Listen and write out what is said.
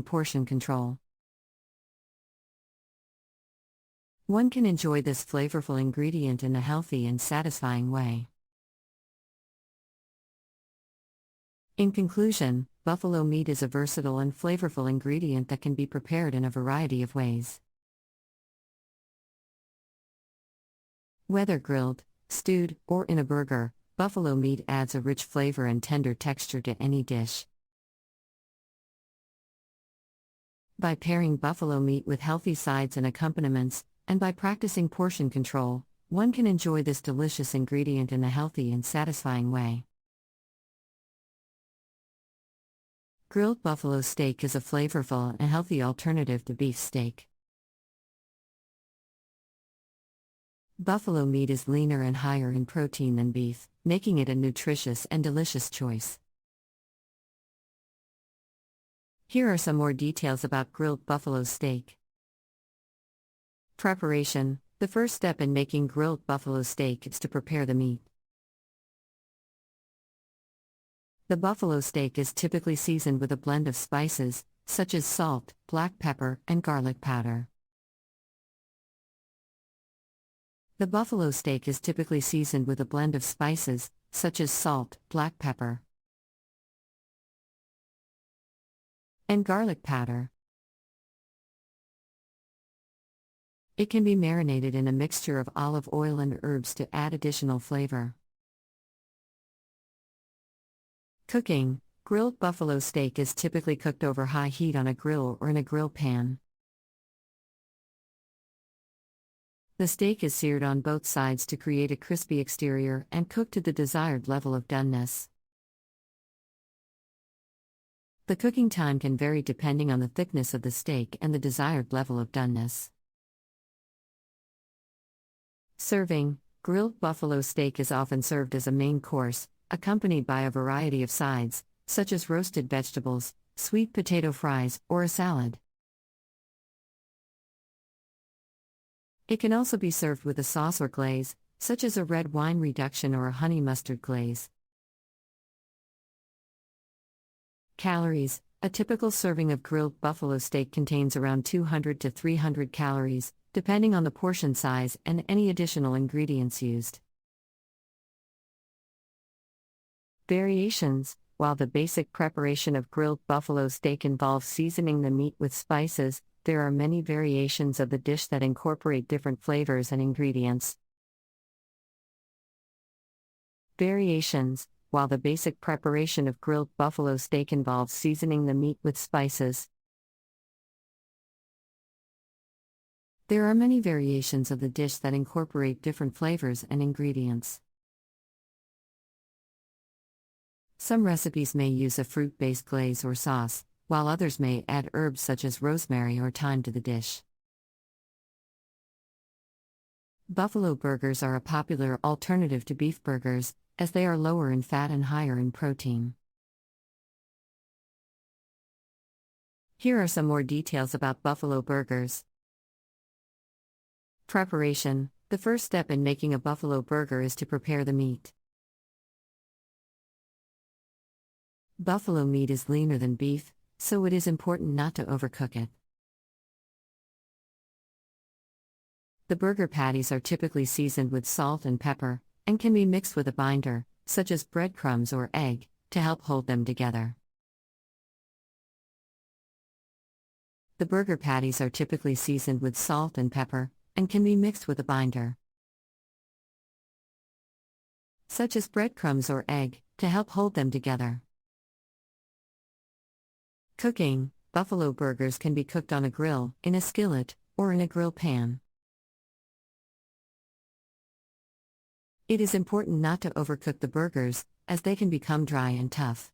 portion control. One can enjoy this flavorful ingredient in a healthy and satisfying way. In conclusion, buffalo meat is a versatile and flavorful ingredient that can be prepared in a variety of ways. Whether grilled, stewed, or in a burger, buffalo meat adds a rich flavor and tender texture to any dish. By pairing buffalo meat with healthy sides and accompaniments, and by practicing portion control, one can enjoy this delicious ingredient in a healthy and satisfying way. Grilled buffalo steak is a flavorful and healthy alternative to beef steak. Buffalo meat is leaner and higher in protein than beef, making it a nutritious and delicious choice. Here are some more details about grilled buffalo steak. Preparation: the first step in making grilled buffalo steak is to prepare the meat. The buffalo steak is typically seasoned with a blend of spices, such as salt, black pepper, and garlic powder. The buffalo steak is typically seasoned with a blend of spices, such as salt, black pepper, and garlic powder. It can be marinated in a mixture of olive oil and herbs to add additional flavor. Cooking: grilled buffalo steak is typically cooked over high heat on a grill or in a grill pan. The steak is seared on both sides to create a crispy exterior and cooked to the desired level of doneness. The cooking time can vary depending on the thickness of the steak and the desired level of doneness. Serving: grilled buffalo steak is often served as a main course, accompanied by a variety of sides, such as roasted vegetables, sweet potato fries, or a salad. It can also be served with a sauce or glaze, such as a red wine reduction or a honey mustard glaze. Calories: a typical serving of grilled buffalo steak contains around 200 to 300 calories, depending on the portion size and any additional ingredients used. Variations: while the basic preparation of grilled buffalo steak involves seasoning the meat with spices, there are many variations of the dish that incorporate different flavors and ingredients. Variations: while the basic preparation of grilled buffalo steak involves seasoning the meat with spices, there are many variations of the dish that incorporate different flavors and ingredients. Some recipes may use a fruit-based glaze or sauce, while others may add herbs such as rosemary or thyme to the dish. Buffalo burgers are a popular alternative to beef burgers, as they are lower in fat and higher in protein. Here are some more details about buffalo burgers. Preparation: the first step in making a buffalo burger is to prepare the meat. Buffalo meat is leaner than beef, so it is important not to overcook it. The burger patties are typically seasoned with salt and pepper, and can be mixed with a binder, such as breadcrumbs or egg, to help hold them together. The burger patties are typically seasoned with salt and pepper, and can be mixed with a binder, such as breadcrumbs or egg, to help hold them together. Cooking: buffalo burgers can be cooked on a grill, in a skillet, or in a grill pan. It is important not to overcook the burgers, as they can become dry and tough.